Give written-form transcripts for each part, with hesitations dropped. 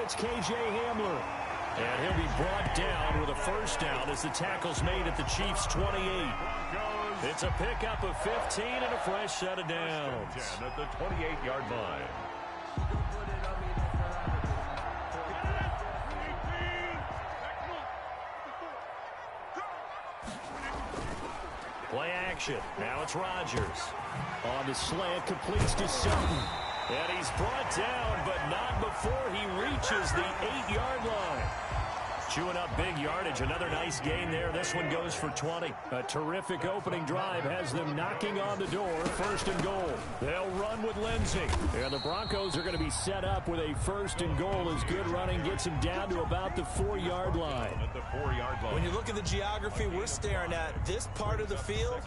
it's K.J. Hamler. And he'll be brought down with a first down as the tackle's made at the Chiefs' 28. It's a pickup of 15 and a fresh set of downs. At the 28-yard line. Play action. Now it's Rodgers. On the slant, completes to Sutton. And he's brought down, but not before he reaches the 8-yard line. Chewing up big yardage. Another nice gain there. This one goes for 20. A terrific opening drive has them knocking on the door. First and goal. They'll run with Lindsay. And the Broncos are going to be set up with a first and goal as good running gets them down to about the 4-yard line. At the 4-yard line. When you look at the geography we're staring at, this part of the field,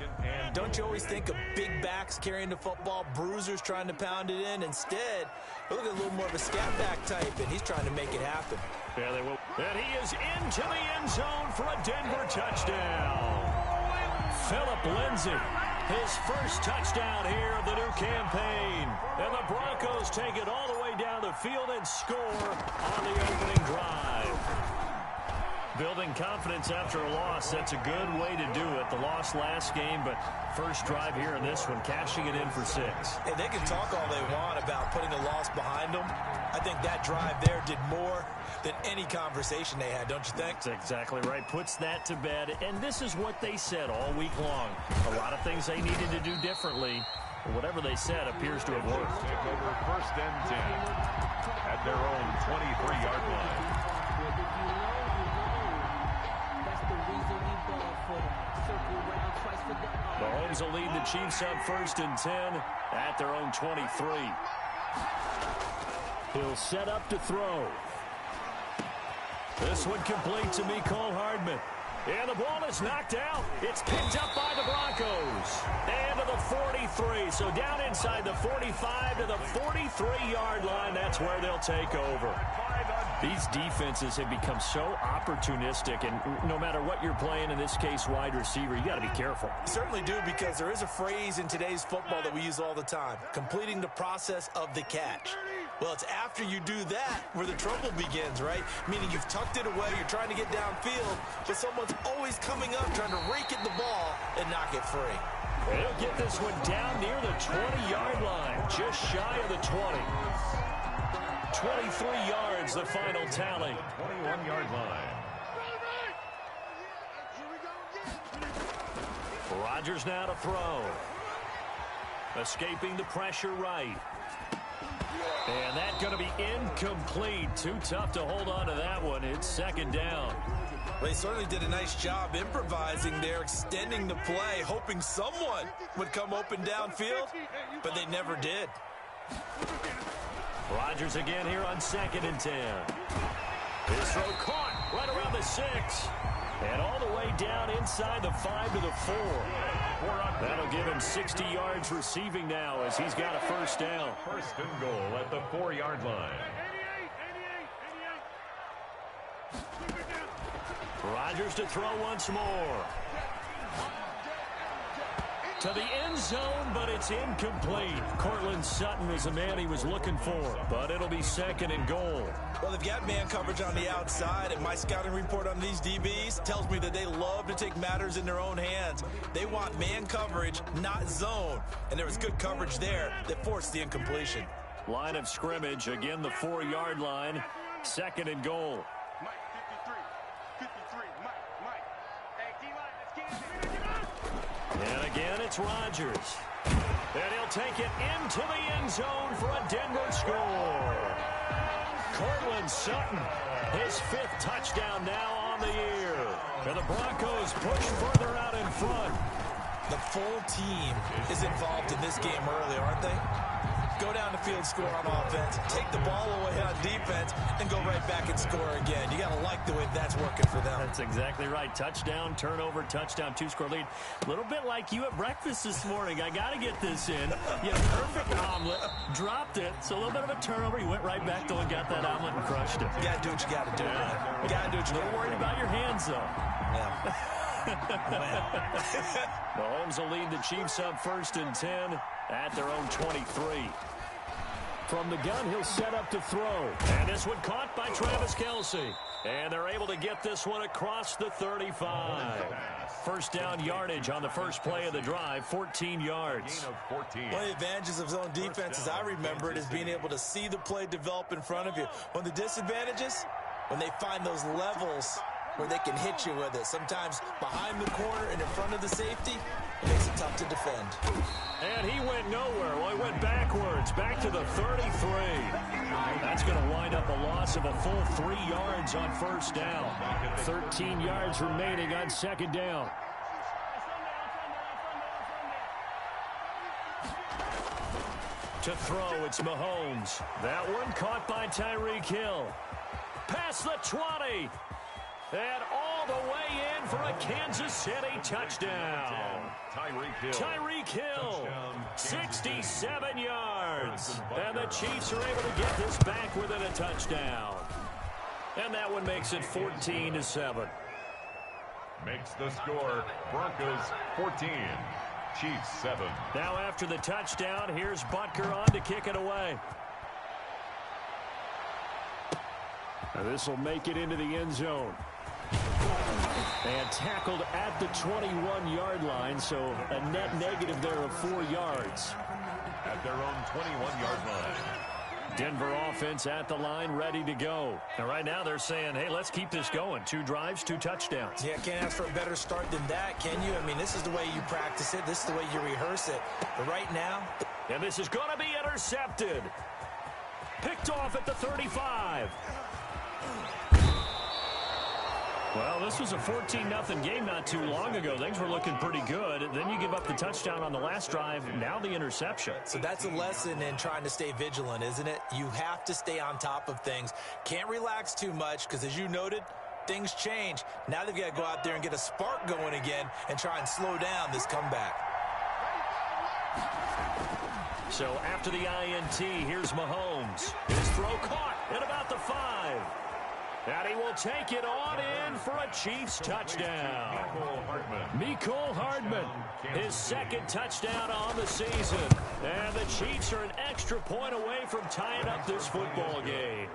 don't you always think of big backs carrying the football, bruisers trying to pound it in? Instead, look at a little more of a scat back type, and he's trying to make it happen. Yeah, they will. And he is into the end zone for a Denver touchdown. Phillip Lindsay, his first touchdown here of the new campaign. And the Broncos take it all the way down the field and score on the opening drive. Building confidence after a loss, that's a good way to do it. The loss last game, but first drive here in this one, cashing it in for 6. And they can talk all they want about putting a loss behind them. I think that drive there did more than any conversation they had, don't you think? That's exactly right. Puts that to bed. And this is what they said all week long. A lot of things they needed to do differently. But whatever they said appears to have worked. Take over first and 10 at their own 23-yard line. Mahomes will lead the Chiefs on first and 10 at their own 23. He'll set up to throw. This one complete to Mecole Hardman. And the ball is knocked out. It's picked up by the Broncos. And to the 43. So down inside the 45 to the 43-yard line. That's where they'll take over. These defenses have become so opportunistic, and no matter what you're playing, in this case wide receiver, you got to be careful. You certainly do, because there is a phrase in today's football that we use all the time, completing the process of the catch. Well, it's after you do that where the trouble begins, right? Meaning you've tucked it away, you're trying to get downfield, but someone's always coming up trying to rake at the ball and knock it free. They'll get this one down near the 20-yard line, just shy of the 20. 23 yards, the final tally. 21-yard line. Rodgers now to throw. Escaping the pressure right. And that's going to be incomplete. Too tough to hold on to that one. It's second down. They certainly did a nice job improvising there, extending the play, hoping someone would come open downfield, but they never did. Rodgers again here on second and 10. His throw caught right around the 6. And all the way down inside the 5 to the 4. That'll give him 60 yards receiving now as he's got a first down. First and goal at the 4-yard line. Rodgers to throw once more. To the end zone, but it's incomplete. Courtland Sutton is the man he was looking for, but it'll be second and goal. Well, they've got man coverage on the outside, and my scouting report on these DBs tells me that they love to take matters in their own hands. They want man coverage, not zone, and there was good coverage there that forced the incompletion. Line of scrimmage, again the 4-yard line, second and goal. And again, it's Rodgers. And he'll take it into the end zone for a Denver score. Courtland Sutton, his 5th touchdown now on the year. And the Broncos push further out in front. The full team is involved in this game early, aren't they? Go down the field, score on offense, take the ball away on defense, and go right back and score again. You got to like the way that's working for them. That's exactly right. Touchdown, turnover, touchdown, 2-score lead. A little bit like you at breakfast this morning. I got to get this in. You had a perfect omelet, dropped it, so a little bit of a turnover. You went right back though and got that omelet and crushed it. You got to do what you got to do, man. You got to do what you got to do. A little worried about your hands, though. Yeah. Mahomes will lead the Chiefs up first and 10 at their own 23. From the gun, he'll set up to throw. And this one caught by Travis Kelce. And they're able to get this one across the 35. First down yardage on the first play of the drive, 14 yards. One of the advantages of zone defense, as I remember it, is being able to see the play develop in front of you. One of the disadvantages, when they find those levels where they can hit you with it. Sometimes behind the corner and in front of the safety, it makes it tough to defend. And he went nowhere. Well, he went backwards, back to the 33. That's going to wind up a loss of a full 3 yards on first down. 13 yards remaining on second down. To throw, it's Mahomes. That one caught by Tyreek Hill. Past the 20. And all the way in for a Kansas City touchdown. Tyreek Hill, 67 yards. And the Chiefs are able to get this back within a touchdown. And that one makes it 14-7. Makes the score Broncos 14, Chiefs 7. Now after the touchdown, here's Butker on to kick it away. This will make it into the end zone. And tackled at the 21-yard line, so a net negative there of 4 yards. At their own 21-yard line. Denver offense at the line, ready to go. And right now they're saying, hey, let's keep this going. 2 drives, 2 touchdowns. Yeah, can't ask for a better start than that, can you? I mean, this is the way you practice it. This is the way you rehearse it. But right now... And this is going to be intercepted. Picked off at the 35. Well, this was a 14-0 game not too long ago. Things were looking pretty good. Then you give up the touchdown on the last drive. Now the interception. So that's a lesson in trying to stay vigilant, isn't it? You have to stay on top of things. Can't relax too much because, as you noted, things change. Now they've got to go out there and get a spark going again and try and slow down this comeback. So after the INT, here's Mahomes. His throw caught at about the 5. And he will take it on in for a Chiefs touchdown. Mecole Hardman, his second touchdown on the season. And the Chiefs are an extra point away from tying up this football game.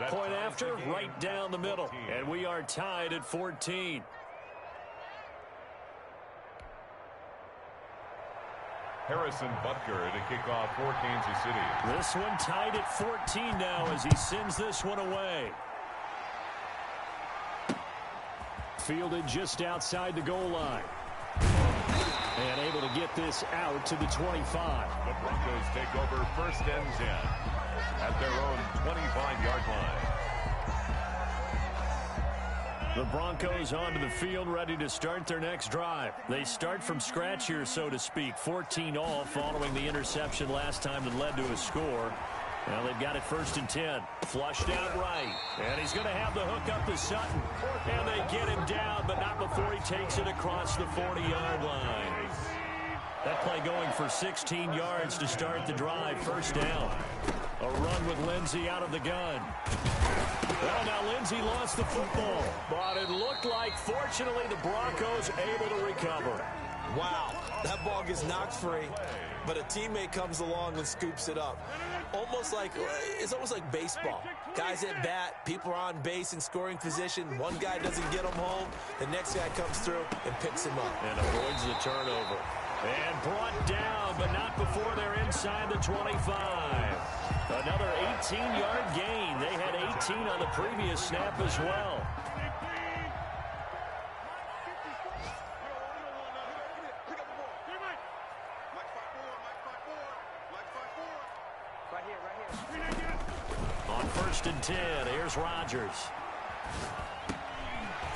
Point after, right down the middle. And we are tied at 14. Harrison Butker to kick off for Kansas City. This one tied at 14 now as he sends this one away. Fielded just outside the goal line. And able to get this out to the 25. The Broncos take over first and 10 at their own 25-yard line. The Broncos onto the field, ready to start their next drive. They start from scratch here, so to speak. 14-all following the interception last time that led to a score. Now they've got it first and 10. Flushed out right. And he's going to have the hook up to Sutton. And they get him down, but not before he takes it across the 40-yard line. That play going for 16 yards to start the drive. First down. A run with Lindsey out of the gun. Well, now Lindsey lost the football. But it looked like, fortunately, the Broncos able to recover. Wow, that ball gets knocked free, but a teammate comes along and scoops it up. It's almost like baseball. Guys at bat, people are on base in scoring position. One guy doesn't get him home. The next guy comes through and picks him up. And avoids the turnover. And brought down, but not before they're inside the 25. Another 18-yard gain. They had 18 on the previous snap as well. On first and 10, here's Rodgers.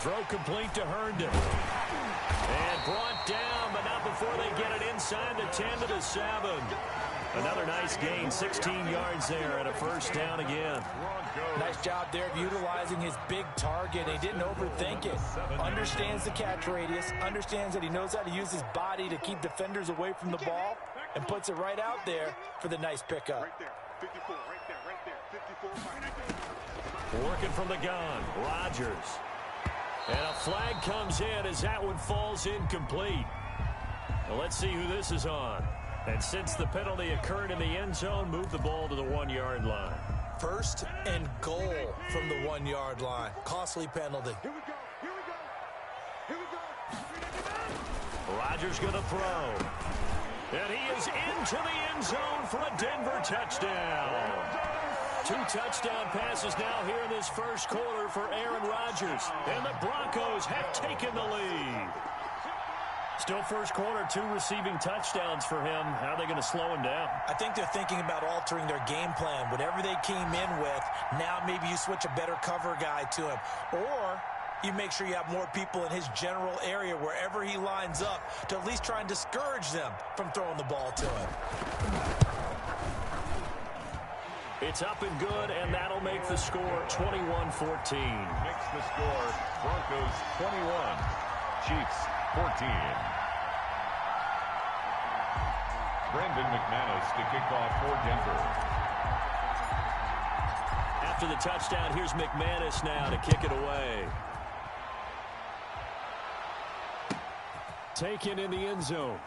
Throw complete to Herndon. And brought down, but not before they get it inside the 10 to the 7. Another nice gain, 16 yards there, and a first down again. Nice job there of utilizing his big target. He didn't overthink it. Understands the catch radius, understands that he knows how to use his body to keep defenders away from the ball, and puts it right out there for the nice pickup. Right there, 54, right there, 54. Working from the gun, Rodgers. And a flag comes in as that one falls incomplete. Well, let's see who this is on. And since the penalty occurred in the end zone, move the ball to the 1-yard line. First and goal from the 1-yard line. Costly penalty. Here we go. Here we go. Here we go. Rodgers going to throw. And he is into the end zone for a Denver touchdown. 2 touchdown passes now here in this first quarter for Aaron Rodgers. And the Broncos have taken the lead. Still first quarter, 2 receiving touchdowns for him. How are they going to slow him down? I think they're thinking about altering their game plan. Whatever they came in with, now maybe you switch a better cover guy to him. Or you make sure you have more people in his general area wherever he lines up to at least try and discourage them from throwing the ball to him. It's up and good, and that'll make the score 21-14. Makes the score Broncos 21, Chiefs 14. Brandon McManus to kick off for Denver. After the touchdown, here's McManus now to kick it away. Taken in the end zone.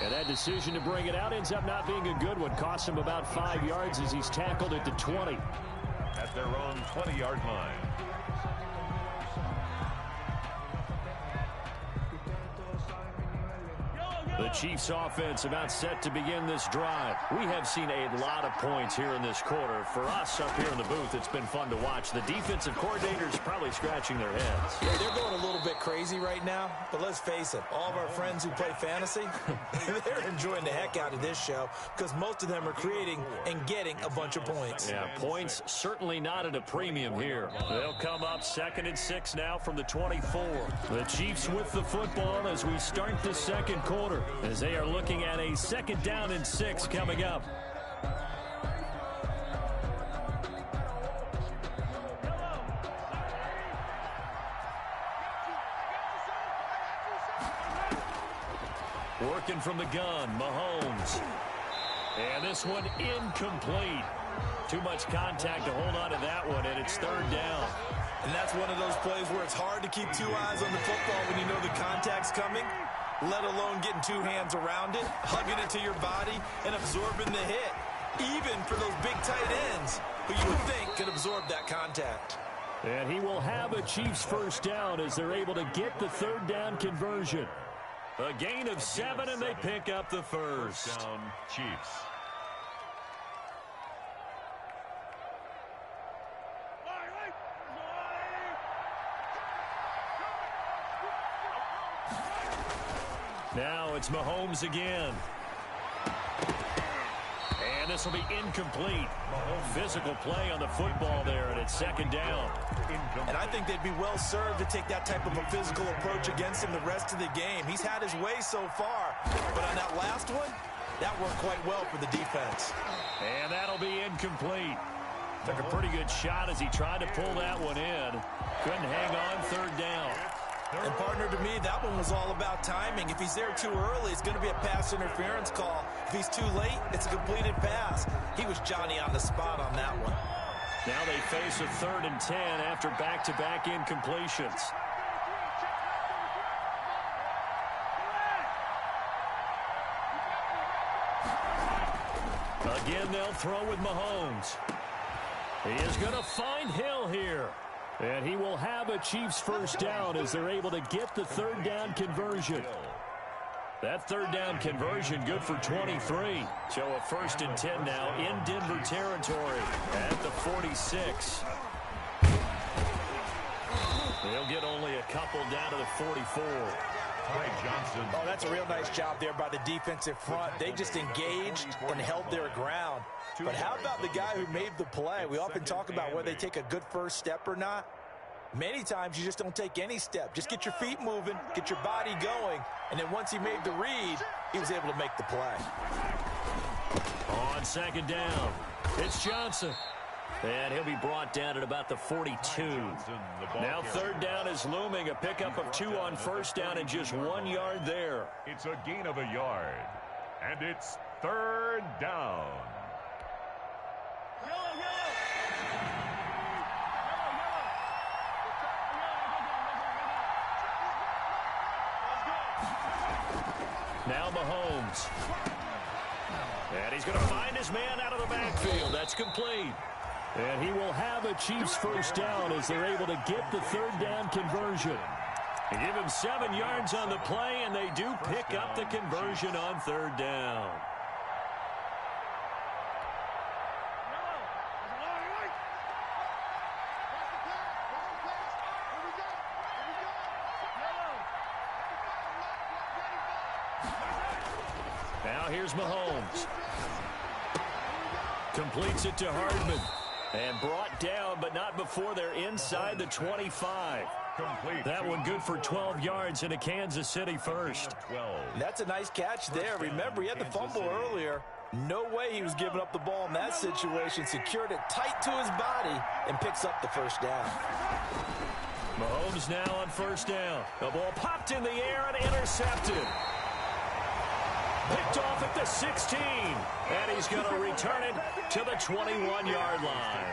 And that decision to bring it out ends up not being a good one. Costs him about 5 yards as he's tackled at the 20. At their own 20-yard line. The Chiefs offense about set to begin this drive. We have seen a lot of points here in this quarter. For us up here in the booth, it's been fun to watch. The defensive coordinators probably scratching their heads. Yeah, they're going a little bit crazy right now, but let's face it, all of our friends who play fantasy, they're enjoying the heck out of this show because most of them are creating and getting a bunch of points. Yeah, points certainly not at a premium here. They'll come up 2nd and 6 now from the 24. The Chiefs with the football as we start the second quarter, as they are looking at a 2nd down and 6 coming up. Working from the gun, Mahomes. And this one incomplete. Too much contact to hold on to that one, and it's 3rd down. And that's one of those plays where it's hard to keep 2 eyes on the football when you know the contact's coming, let alone getting 2 hands around it, hugging it to your body, and absorbing the hit, even for those big tight ends who you would think could absorb that contact. And he will have a Chiefs first down as they're able to get the 3rd down conversion. A gain of 7, and they pick up the first. First down, Chiefs. Now it's Mahomes again. And this will be incomplete. Physical play on the football there, and it's 2nd down. And I think they'd be well served to take that type of a physical approach against him the rest of the game. He's had his way so far, but on that last one, that worked quite well for the defense. And that'll be incomplete. Took a pretty good shot as he tried to pull that one in. Couldn't hang on, 3rd down. And partner, to me, that one was all about timing. If he's there too early, it's going to be a pass interference call. If he's too late, it's a completed pass. He was Johnny on the spot on that one. Now they face a 3rd and 10 after back-to-back incompletions. Again, they'll throw with Mahomes. He is going to find Hill here. And he will have a Chiefs first down as they're able to get the 3rd down conversion. That 3rd down conversion good for 23. So a 1st and 10 now in Denver territory at the 46. They'll get only a couple down to the 44. Ty Johnson. Oh, that's a real nice job there by the defensive front. They just engaged and held their ground. But how about the guy who made the play? We often talk about whether they take a good first step or not. Many times you just don't take any step. Just get your feet moving, get your body going, and then once he made the read, he was able to make the play. On 2nd down, it's Johnson. And he'll be brought down at about the 42. Now 3rd down is looming. A pickup of 2 on 1st down and just 1 yard there. It's a gain of a yard. And it's 3rd down. Now Mahomes. And he's going to find his man out of the backfield. That's complete. And he will have a Chiefs first down as they're able to get the third down conversion. They give him 7 yards on the play, and they do pick up the conversion on third down. Now here's Mahomes. Completes it to Hardman. And brought down, but not before they're inside the 25. Complete. That one good for 12 yards into Kansas City first. That's a nice catch there. Remember, he had the fumble earlier. No way he was giving up the ball in that situation. Secured it tight to his body and picks up the first down. Mahomes now on first down. The ball popped in the air and intercepted. Picked off at the 16. And he's going to return it to the 21-yard line.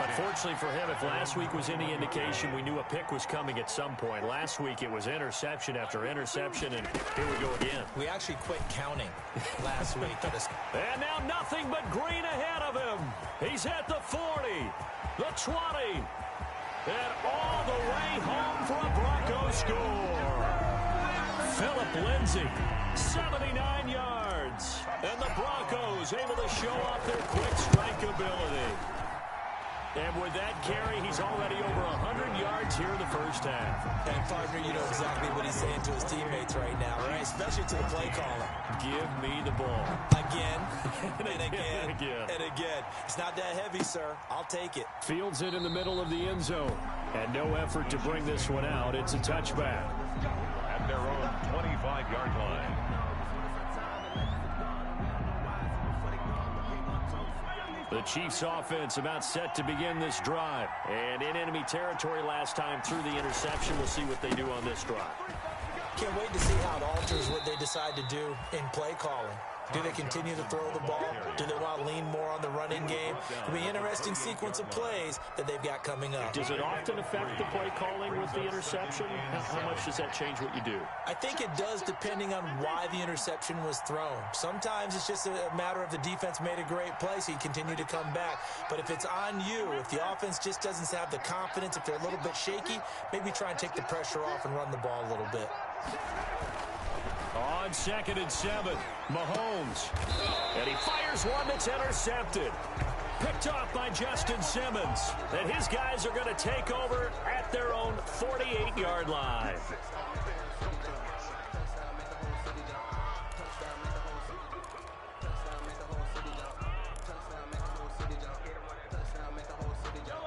Unfortunately for him, if last week was any indication, we knew a pick was coming at some point. Last week it was interception after interception, and here we go again. We actually quit counting last week. And now nothing but green ahead of him. He's at the 40, the 20, and all the way home for a Broncos score. Phillip Lindsay, 79 yards. And the Broncos able to show off their quick strike ability. And with that carry, he's already over 100 yards here in the first half. And, partner, you know exactly what he's saying to his teammates right now, right? Especially to the play caller. Give me the ball. Again, and again, and again. It's not that heavy, sir. I'll take it. Fields it in the middle of the end zone. And no effort to bring this one out. It's a touchback. At their own 25-yard line. The Chiefs offense about set to begin this drive. And in enemy territory last time through the interception. We'll see what they do on this drive. Can't wait to see how it alters what they decide to do in play calling. Do they continue to throw the ball? Do they want to lean more on the running game? It'll be an interesting sequence of plays that they've got coming up. Does it often affect the play calling with the interception? How much does that change what you do? I think it does depending on why the interception was thrown. Sometimes it's just a matter of the defense made a great play, so you continue to come back. But if it's on you, if the offense just doesn't have the confidence, if they're a little bit shaky, maybe try and take the pressure off and run the ball a little bit. On 2nd and 7, Mahomes. And he fires one that's intercepted. Picked off by Justin Simmons. And his guys are going to take over at their own 48-yard line.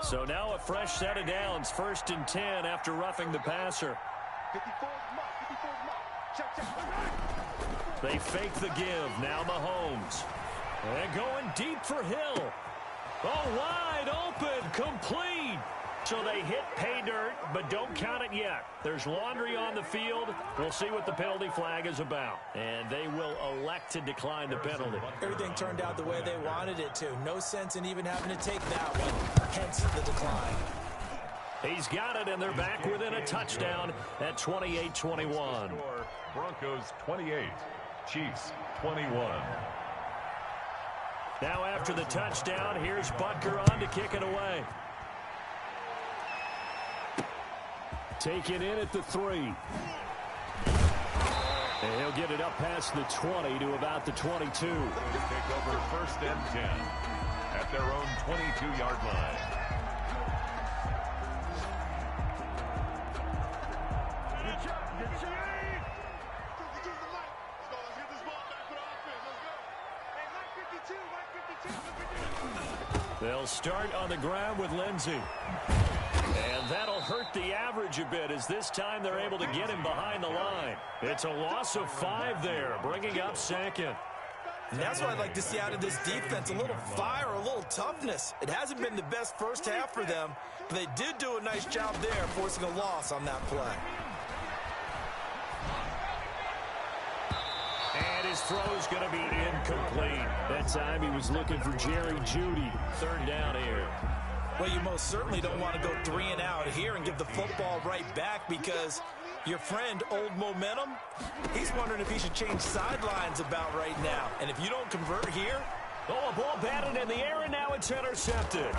So now a fresh set of downs. 1st and 10 after roughing the passer. They fake the give. Now Mahomes. And going deep for Hill. Oh, wide open. Complete. So they hit pay dirt, but don't count it yet. There's laundry on the field. We'll see what the penalty flag is about. And they will elect to decline the penalty. Everything turned out the way they wanted it to. No sense in even having to take that one. Hence the decline. He's got it, and they're back within a touchdown at 28-21. Broncos 28, Chiefs 21. Now after the touchdown, here's Butker on to kick it away. Taken in at the 3. And he'll get it up past the 20 to about the 22. Take over 1st and 10 at their own 22-yard line. They'll start on the ground with Lindsay. And that'll hurt the average a bit as this time they're able to get him behind the line. It's a loss of 5 there, bringing up 2nd. And that's what I'd like to see out of this defense, a little fire, a little toughness. It hasn't been the best first half for them, but they did do a nice job there, forcing a loss on that play. And his throw's going to be incomplete. That time he was looking for Jerry Jeudy. 3rd down here. Well, you most certainly don't want to go 3 and out here and give the football right back because Your friend, Old Momentum, he's wondering if he should change sidelines about right now. And if you don't convert here... Oh, a ball batted in the air, and now it's intercepted.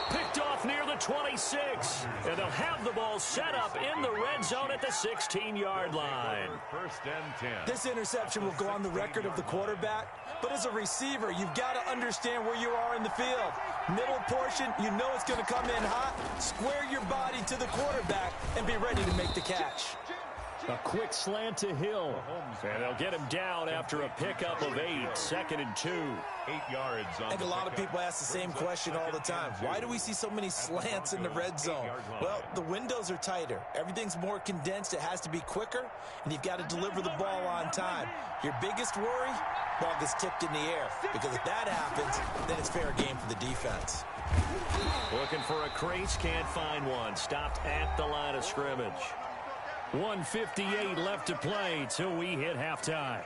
Picked off near the 26. And they'll have the ball set up in the red zone at the 16-yard line. First and 10. This interception will go on the record of the quarterback. But as a receiver, you've got to understand where you are in the field. Middle portion, you know it's going to come in hot. Square your body to the quarterback and be ready to make the catch. A quick slant to Hill. And they'll get him down after a pickup of 8, 2nd and 2. 8 yards on I think a lot of people ask the same question all the time. Why do we see so many slants in the red zone? Well, the windows are tighter. Everything's more condensed. It has to be quicker, and you've got to deliver the ball on time. Your biggest worry? Ball gets tipped in the air, because if that happens, then it's fair game for the defense. Looking for a crease, can't find one. Stopped at the line of scrimmage. 1:58 left to play till we hit halftime.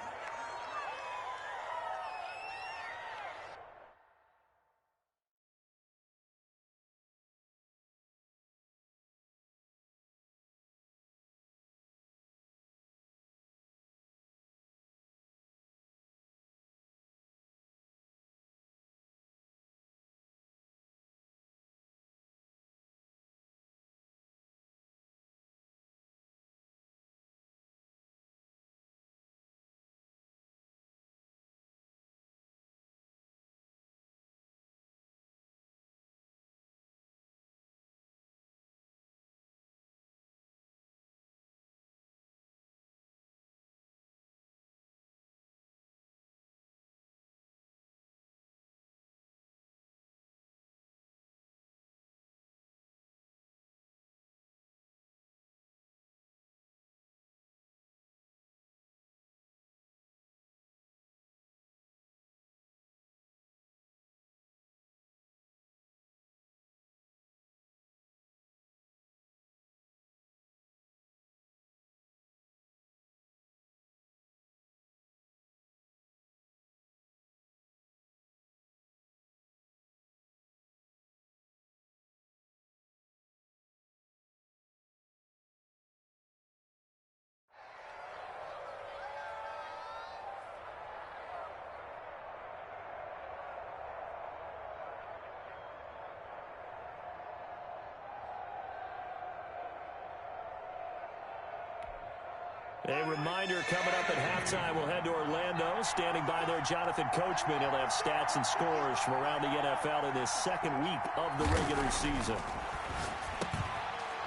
A reminder coming up at halftime, we'll head to Orlando. Standing by there, Jonathan Coachman. He'll have stats and scores from around the NFL in this second week of the regular season.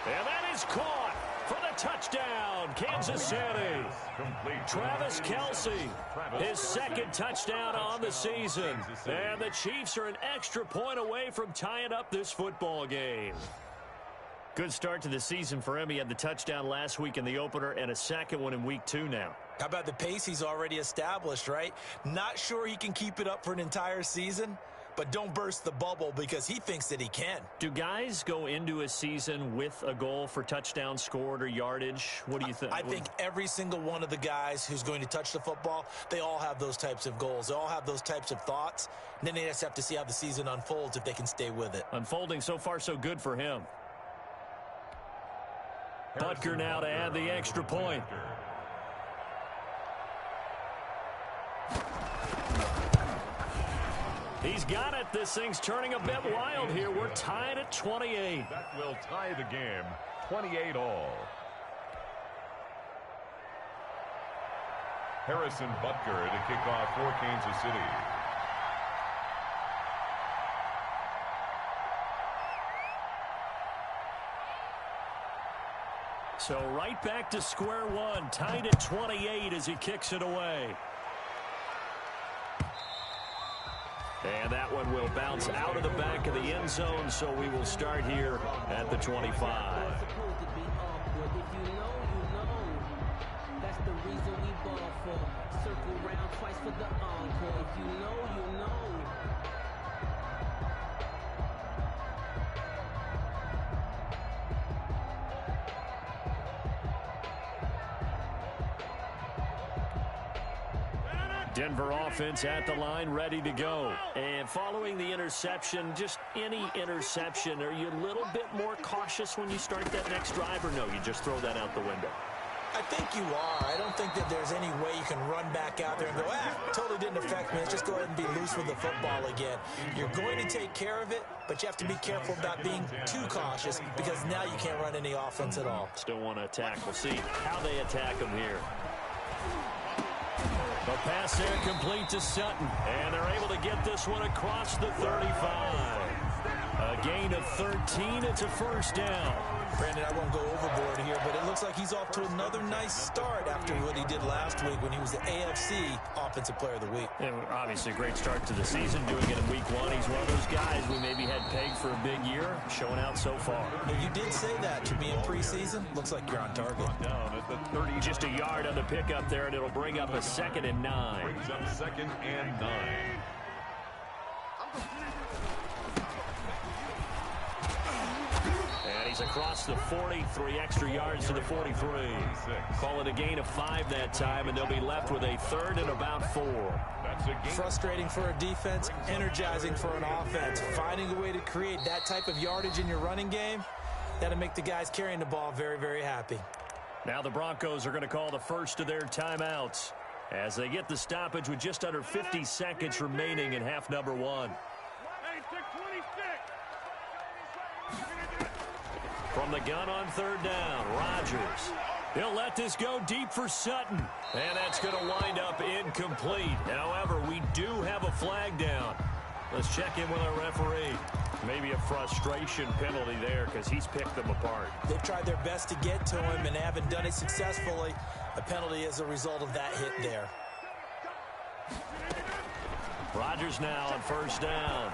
And that is caught for the touchdown, Kansas City. Travis Kelce, his second touchdown on the season. And the Chiefs are an extra point away from tying up this football game. Good start to the season for him. He had the touchdown last week in the opener and a second one in week 2 now. How about the pace he's already established, right? Not sure he can keep it up for an entire season, but don't burst the bubble because he thinks that he can. Do guys go into a season with a goal for touchdowns scored or yardage? What do you think? I think every single one of the guys who's going to touch the football, they all have those types of goals. They all have those types of thoughts. And then they just have to see how the season unfolds if they can stay with it. Unfolding so far so good for him. Butker now to add the extra point. He's got it. This thing's turning a bit wild here. We're tied at 28. That will tie the game. 28 all. Harrison Butker to kick off for Kansas City. So right back to square one, tied at 28 as he kicks it away. And that one will bounce out of the back of the end zone, so we will start here at the 25. That's the reason we ball for. Circle round twice for the encore. If you know, you know. Denver offense at the line, ready to go. And following the interception, just any interception, are you a little bit more cautious when you start that next drive, or no, you just throw that out the window? I think you are. I don't think that there's any way you can run back out there and go, totally didn't affect me. Let's just go ahead and be loose with the football again. You're going to take care of it, but you have to be careful about being too cautious because now you can't run any offense at all. Still want to attack. We'll see how they attack them here. The pass there complete to Sutton, and they're able to get this one across the 35. A gain of 13. It's a first down. Brandon, I won't go overboard here, but it looks like he's off to another nice start after what he did last week when he was the AFC Offensive Player of the Week. Yeah, obviously a great start to the season, doing it in week 1. He's one of those guys we maybe had pegged for a big year, showing out so far. Now, you did say that to me in preseason. Looks like you're on target. Down at the 30. Just a yard on the pickup there, and it'll bring up a 2nd and 9. Brings up 2nd and 9. And he's across the 40, 3 extra yards to the 43. Call it a gain of 5 that time, and they'll be left with a 3rd and about 4. That's a gain. Frustrating for a defense, energizing for an offense. Finding a way to create that type of yardage in your running game, that'll make the guys carrying the ball very, very happy. Now the Broncos are going to call the first of their timeouts as they get the stoppage with just under 50 seconds remaining in half number 1. From the gun on 3rd down, Rodgers. He'll let this go deep for Sutton. And that's going to wind up incomplete. However, we do have a flag down. Let's check in with our referee. Maybe a frustration penalty there because he's picked them apart. They've tried their best to get to him and haven't done it successfully. A penalty as a result of that hit there. Rodgers now on 1st down.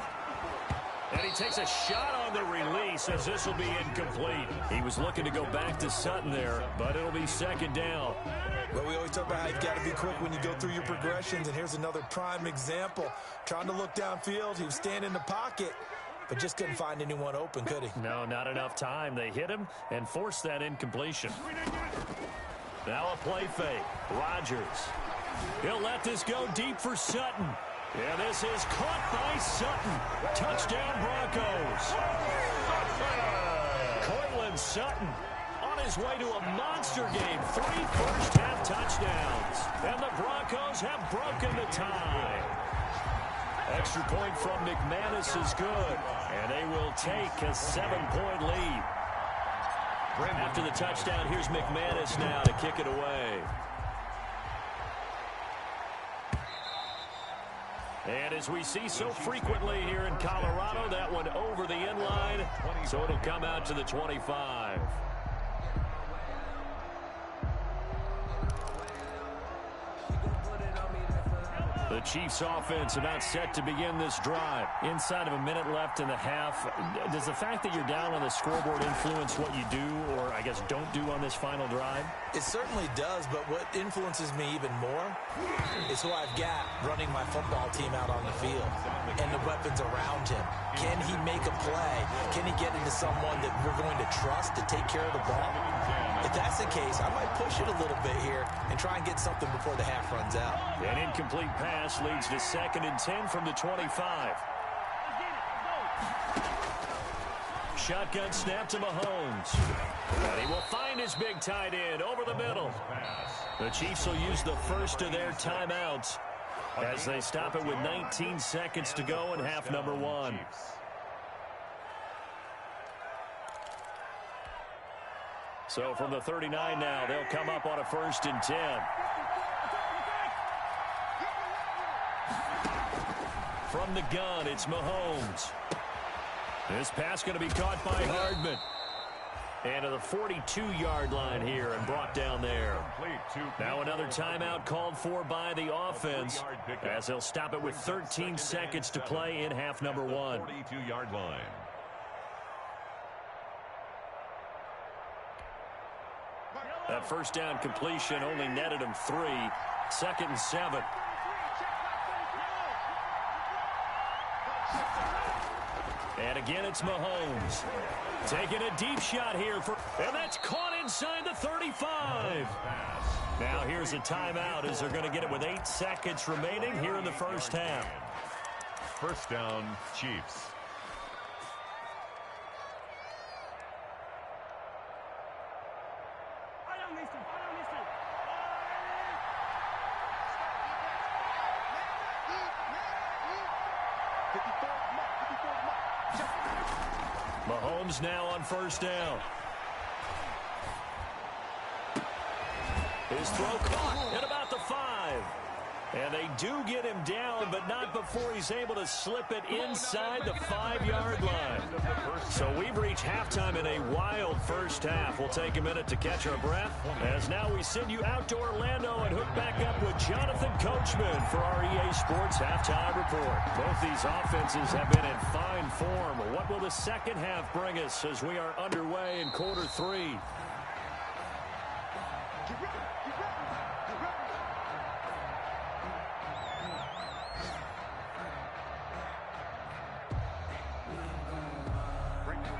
And he takes a shot on the release as this will be incomplete. He was looking to go back to Sutton there, but it'll be 2nd down. Well, we always talk about how you've got to be quick when you go through your progressions, and here's another prime example. Trying to look downfield, he was standing in the pocket, but just couldn't find anyone open, could he? No, not enough time. They hit him and forced that incompletion. Now a play fake. Rodgers. He'll let this go deep for Sutton. And this is caught by Sutton. Touchdown, Broncos. Courtland Sutton on his way to a monster game. 3 first-half touchdowns. And the Broncos have broken the tie. Extra point from McManus is good. And they will take a 7-point lead. After the touchdown, here's McManus now to kick it away. And as we see so frequently here in Colorado, that one over the end line, so it'll come out to the 25. The Chiefs offense about set to begin this drive. Inside of a minute left in the half. Does the fact that you're down on the scoreboard influence what you do, or I guess don't do on this final drive? It certainly does, but what influences me even more is who I've got running my football team out on the field and the weapons around him. Can he make a play? Can he get into someone that we're going to trust to take care of the ball? If that's the case, I might push it a little bit here and try and get something before the half runs out. An incomplete pass leads to 2nd and 10 from the 25. Shotgun snap to Mahomes. And he will find his big tight end over the middle. The Chiefs will use the first of their timeouts as they stop it with 19 seconds to go in half number 1. So from the 39 now, they'll come up on a 1st and 10. From the gun, it's Mahomes. This pass going to be caught by Hardman. And to the 42-yard line here and brought down there. Now another timeout called for by the offense as they'll stop it with 13 seconds to play in half number 1. 42-yard line. That first down completion only netted him 3. 2nd and 7. And again, it's Mahomes. Taking a deep shot here. And that's caught inside the 35. Now here's a timeout as they're going to get it with 8 seconds remaining here in the first half. First down, Chiefs. Mahomes now on first down. His throw caught at about the 5. And they do get him down, but not before he's able to slip it inside the 5-yard line. So we've reached halftime in a wild first half. We'll take a minute to catch our breath, as now we send you out to Orlando and hook back up with Jonathan Coachman for our EA Sports Halftime Report. Both these offenses have been in fine form. What will the second half bring us as we are underway in quarter 3?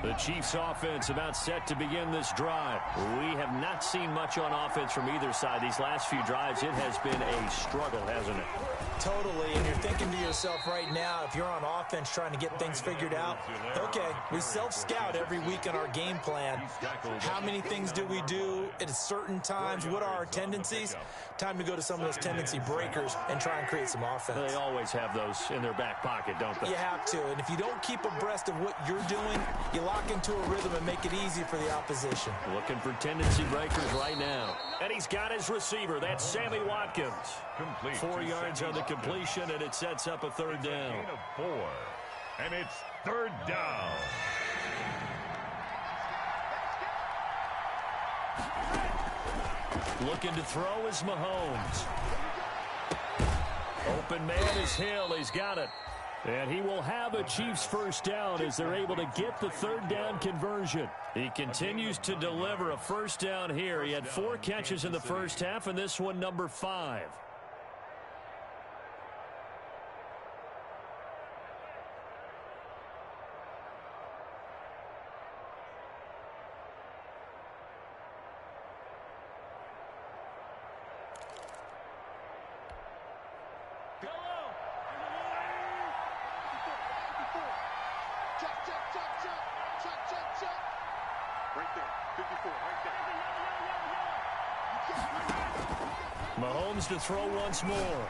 The Chiefs offense about set to begin this drive. We have not seen much on offense from either side. These last few drives, it has been a struggle, hasn't it? Totally, and you're thinking to yourself right now, if you're on offense trying to get things figured out, okay, we self-scout every week in our game plan. How many things do we do at certain times? What are our tendencies? Time to go to some of those tendency breakers and try and create some offense. They always have those in their back pocket, don't they? You have to, and if you don't keep abreast of what you're doing, you lock into a rhythm and make it easy for the opposition. Looking for tendency breakers right now. And he's got his receiver. That's Sammy Watkins. Complete. 4 yards on the completion, and it sets up a third down. Gain of 4. And it's third down. Looking to throw is Mahomes. Open man is Hill. He's got it. And he will have a Chiefs first down as they're able to get the third down conversion. He continues to deliver a first down here. He had 4 catches in the first half, and this one number 5. Mahomes to throw once more.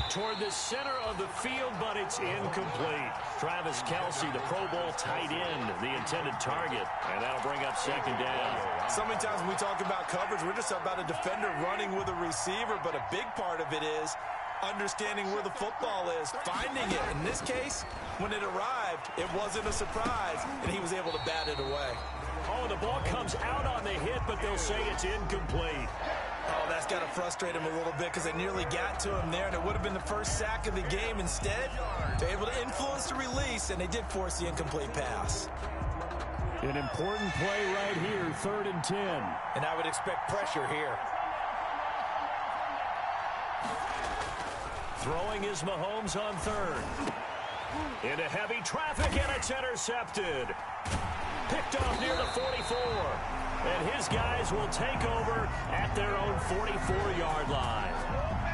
Toward the center of the field, but it's incomplete. Travis Kelce, the Pro Bowl tight end, the intended target, and that'll bring up second down. So many times when we talk about coverage, we're just about a defender running with a receiver, but a big part of it is understanding where the football is, finding it. In this case, when it arrived, it wasn't a surprise, and he was able to bat it away. Oh, the ball comes out on the hit, but they'll say it's incomplete. Oh, that's got to frustrate him a little bit because they nearly got to him there, and it would have been the first sack of the game. Instead, they're able to influence the release, and they did force the incomplete pass. An important play right here, 3rd and 10. And I would expect pressure here. Throwing is Mahomes on 3rd. Into heavy traffic, and it's intercepted. Picked off near the 44. And his guys will take over at their own 44-yard line.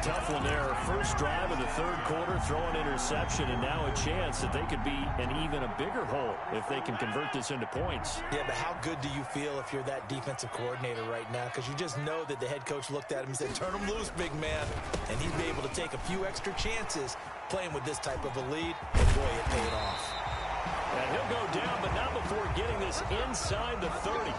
Tough one there. First drive of the 3rd quarter, throwing interception, and now a chance that they could be in even a bigger hole if they can convert this into points. Yeah, but how good do you feel if you're that defensive coordinator right now? Because you just know that the head coach looked at him and said, turn him loose, big man. And he'd be able to take a few extra chances playing with this type of a lead. And boy, it paid off. And he'll go down, but not before getting this inside the 30.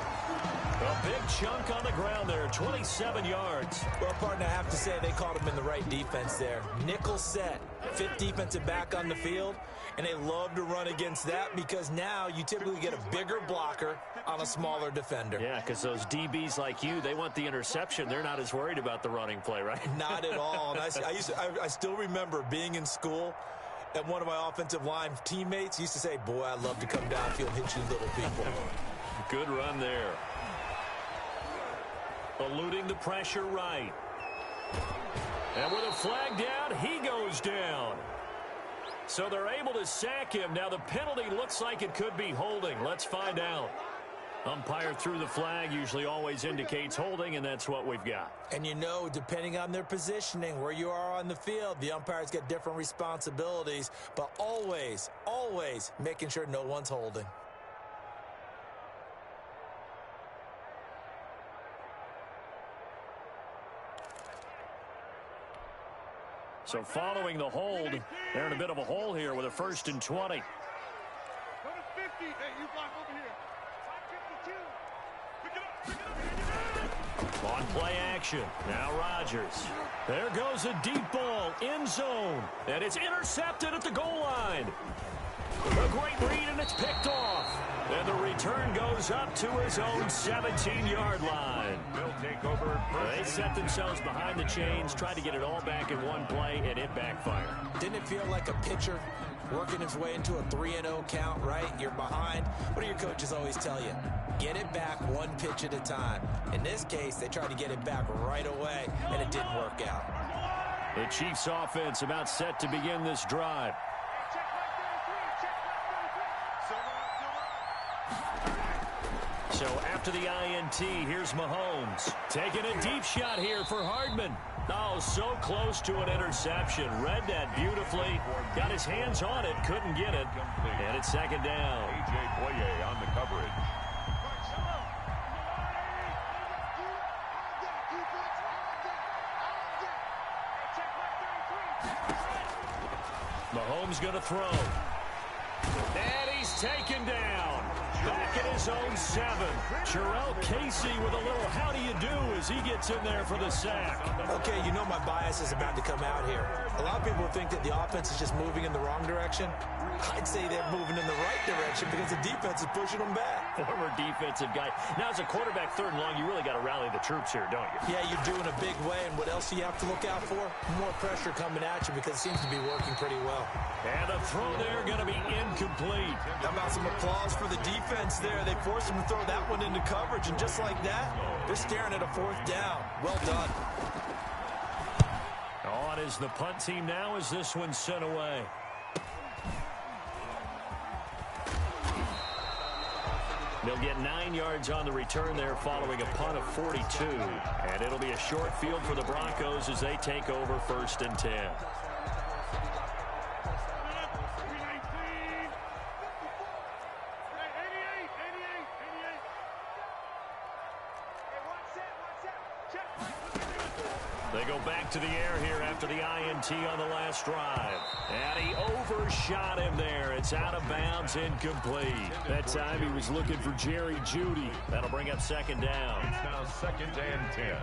A big chunk on the ground there, 27 yards. Well, partner, I have to say they caught him in the right defense there. Nickel set, 5th defensive back on the field, and they love to run against that because now you typically get a bigger blocker on a smaller defender. Yeah, because those DBs like you, they want the interception. They're not as worried about the running play, right? Not at all. And I still remember being in school, and one of my offensive line teammates used to say, boy, I love to come downfield and hit you little people. Good run there. Eluding the pressure right. And with a flag down, he goes down. So they're able to sack him. Now the penalty looks like it could be holding. Let's find out. Umpire threw the flag, usually always indicates holding, and that's what we've got. And you know, depending on their positioning, where you are on the field, the umpires get different responsibilities, but always, always making sure no one's holding. So following the hold, they're in a bit of a hole here with a 1st and 20. Go to 50. Hey, you block over here. 52. Pick it up. On play action. Now Rodgers. There goes a deep ball. End zone. And it's intercepted at the goal line. A great read, and it's picked off. And the return goes up to his own 17-yard line. They'll take over. They set themselves behind the chains, tried to get it all back in one play, and it backfired. Didn't it feel like a pitcher working his way into a 3-0 count, right? You're behind. What do your coaches always tell you? Get it back one pitch at a time. In this case, they tried to get it back right away, and it didn't work out. The Chiefs offense about set to begin this drive. So after the INT, here's Mahomes. Taking a deep shot here for Hardman. Oh, so close to an interception. Read that beautifully. Got his hands on it. Couldn't get it. And it's 2nd down. A.J. Boye on the coverage. Mahomes going to throw. And he's taken down. Back at his own 7. Jarrell Casey with a little how do you do as he gets in there for the sack. Okay, you know my bias is about to come out here. A lot of people think that the offense is just moving in the wrong direction. I'd say they're moving in the right direction because the defense is pushing them back. Former defensive guy. Now, as a quarterback 3rd and long, you really got to rally the troops here, don't you? Yeah, you're doing a big way, and what else do you have to look out for? More pressure coming at you because it seems to be working pretty well. And the throw there going to be incomplete. How about some applause for the defense there? They forced him to throw that one into coverage, and just like that, they're staring at a 4th down. Well done. On is the punt team now as this one's sent away. They'll get 9 yards on the return there following a punt of 42. And it'll be a short field for the Broncos as they take over 1st and 10. They go back to the air here after the INT on the last drive. And he overshot him there. It's out of bounds, incomplete. That time he was looking for Jerry Jeudy. That'll bring up 2nd down. It's now 2nd and 10. Hey,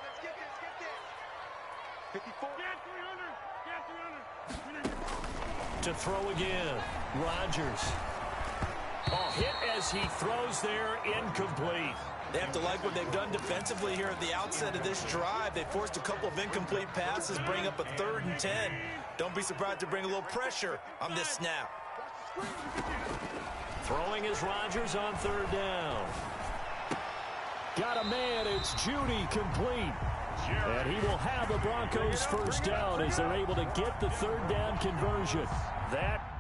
let's get this. 54. Get 300. To throw again. Rodgers. Oh, hit as he throws there, incomplete. They have to like what they've done defensively here at the outset of this drive. They forced a couple of incomplete passes, bring up a 3rd and 10. Don't be surprised to bring a little pressure on this snap. Throwing is Rodgers on 3rd down. Got a man, it's Jeudy complete. And he will have the Broncos 1st down as they're able to get the 3rd down conversion. That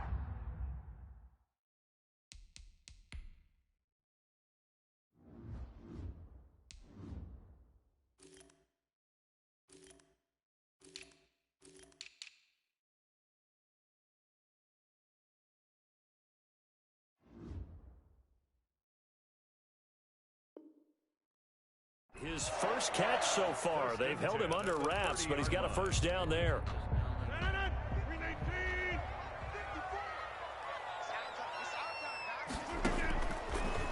his first catch so far. They've held him under wraps, but he's got a 1st down there.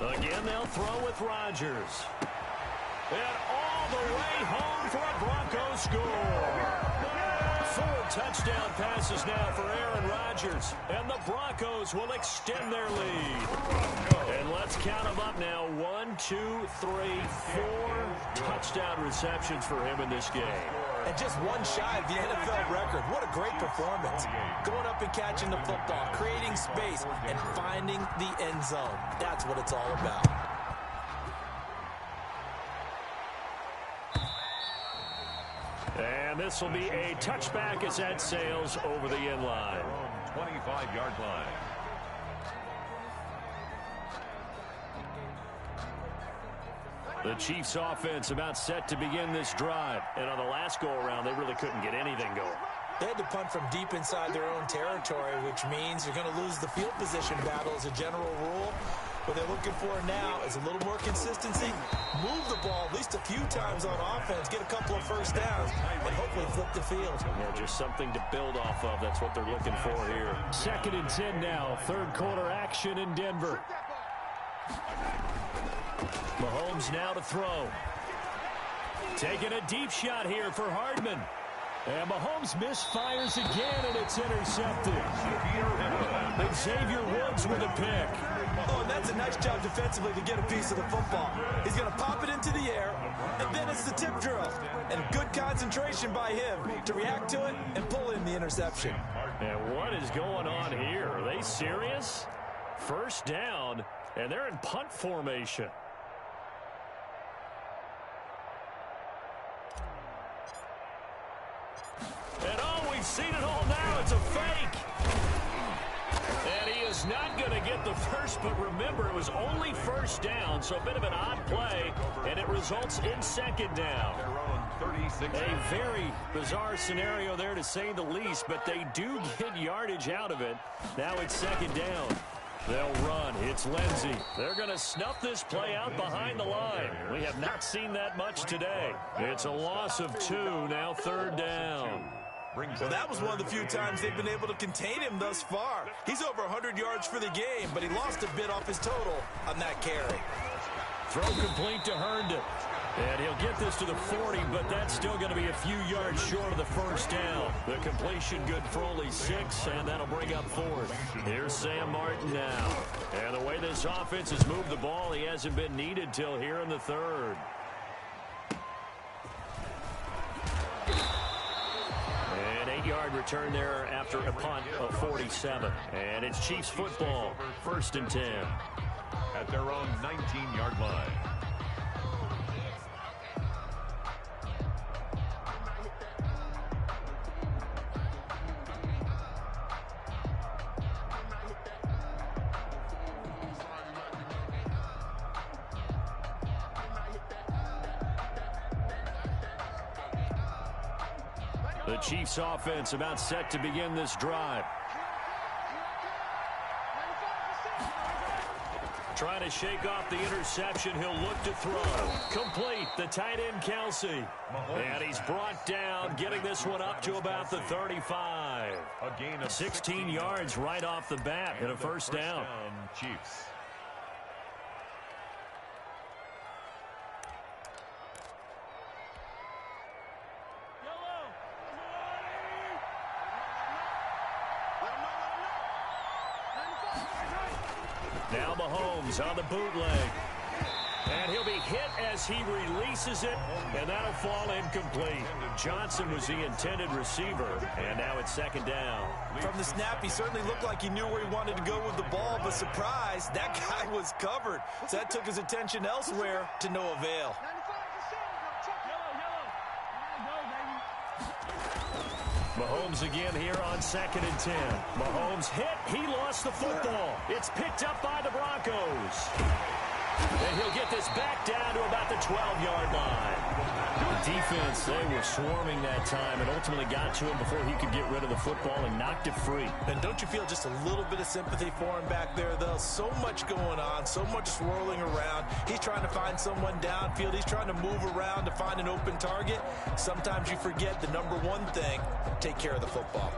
Again, they'll throw with Rodgers. And all the way home for a Broncos score. 4 touchdown passes now for Aaron Rodgers. And the Broncos will extend their lead. And let's count them up now. 1, 2, 3, 4 touchdown receptions for him in this game. And just one shy of the NFL record. What a great performance. Going up and catching the football, creating space, and finding the end zone. That's what it's all about. And this will be a touchback as that sails over the end line. 25-yard line. The Chiefs offense about set to begin this drive. And on the last go-around, they really couldn't get anything going. They had to punt from deep inside their own territory, which means you're going to lose the field position battle as a general rule. What they're looking for now is a little more consistency, move the ball at least a few times on offense, get a couple of first downs, and hopefully flip the field. Yeah, just something to build off of. That's what they're looking for here. 2nd and 10 now. Third quarter action in Denver. Mahomes now to throw. Taking a deep shot here for Hardman. And Mahomes misfires again, and it's intercepted. And Xavier Woods with a pick. Oh, and that's a nice job defensively to get a piece of the football. He's going to pop it into the air, and then it's the tip drill. And good concentration by him to react to it and pull in the interception. And what is going on here? Are they serious? First down, and they're in punt formation. And oh, we've seen it all now. It's a fake. And he is not going to get the first, but remember, it was only first down, so a bit of an odd play, and it results in 2nd down. A very bizarre scenario there, to say the least, but they do get yardage out of it. Now it's 2nd down. They'll run. It's Lindsey. They're going to snuff this play out behind the line. We have not seen that much today. It's a loss of 2, now 3rd down. Well, that was one of the few times they've been able to contain him thus far. He's over 100 yards for the game, but he lost a bit off his total on that carry. Throw complete to Herndon. And he'll get this to the 40, but that's still going to be a few yards short of the first down. The completion good for only 6, and that'll bring up 4th. Here's Sam Martin now. And the way this offense has moved the ball, he hasn't been needed till here in the 3rd. An 8-yard return there after a punt of 47. And it's Chiefs football, 1st and 10. At their own 19-yard line. The Chiefs offense about set to begin this drive. Trying to shake off the interception. He'll look to throw. Complete. The tight end, Kelsey. And he's brought down, getting this one up to about the 35. A gain of 16 yards right off the bat and a first down. Chiefs. Now Mahomes on the bootleg. And he'll be hit as he releases it, and that'll fall incomplete. Johnson was the intended receiver, and now it's 2nd down. From the snap, he certainly looked like he knew where he wanted to go with the ball, but surprise, that guy was covered. So that took his attention elsewhere to no avail. Mahomes again here on 2nd and 10. Mahomes hit. He lost the football. It's picked up by the Broncos. And he'll get this back down to about the 12-yard line. The defense, they were swarming that time and ultimately got to him before he could get rid of the football and knocked it free. And don't you feel just a little bit of sympathy for him back there, though? So much going on, so much swirling around. He's trying to find someone downfield. He's trying to move around to find an open target. Sometimes you forget the number one thing, take care of the football.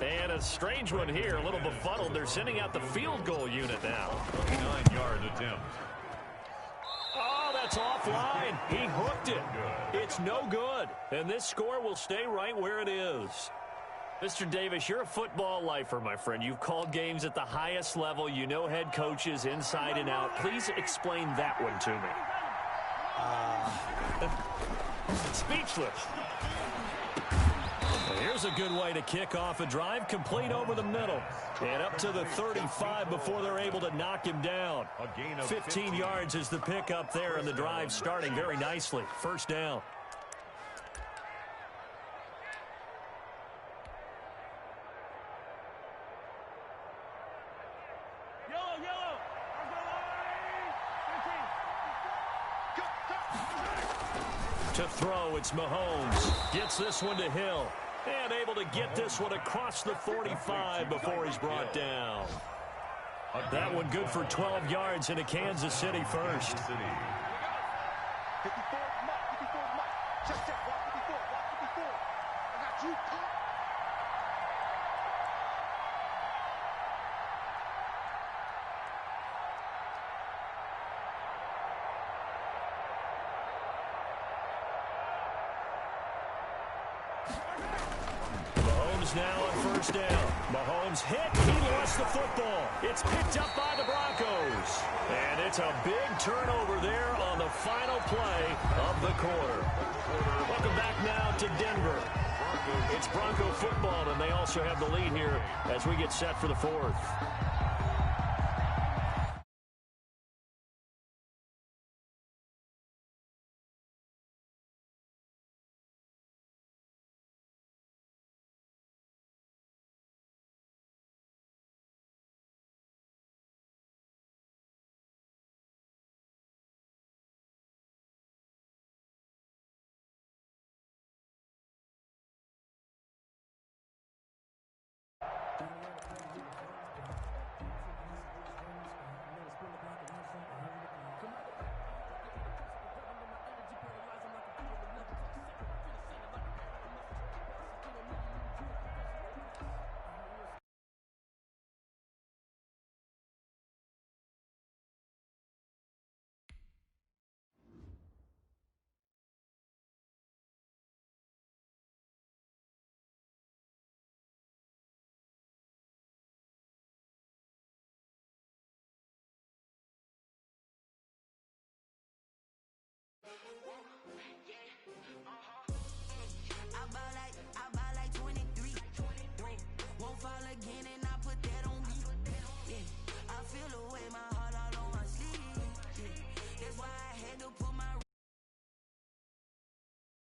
And a strange one here, a little befuddled. They're sending out the field goal unit now. 29-yard attempt. Oh, that's offline. He hooked it. It's no good. And this score will stay right where it is. Mr. Davis, you're a football lifer, my friend. You've called games at the highest level. You know head coaches inside and out. Please explain that one to me. Speechless. Here's a good way to kick off a drive, complete over the middle. And up to the 35 before they're able to knock him down. A gain of 15 yards is the pickup there, and the drive starting very nicely. First down. To throw, it's Mahomes. Gets this one to Hill. And able to get this one across the 45 before he's brought down. That one good for 12 yards into Kansas City first. Now on first down. Mahomes hit. He lost the football. It's picked up by the Broncos. And it's a big turnover there on the final play of the quarter. Welcome back now to Denver. It's Bronco football, and they also have the lead here as we get set for the fourth.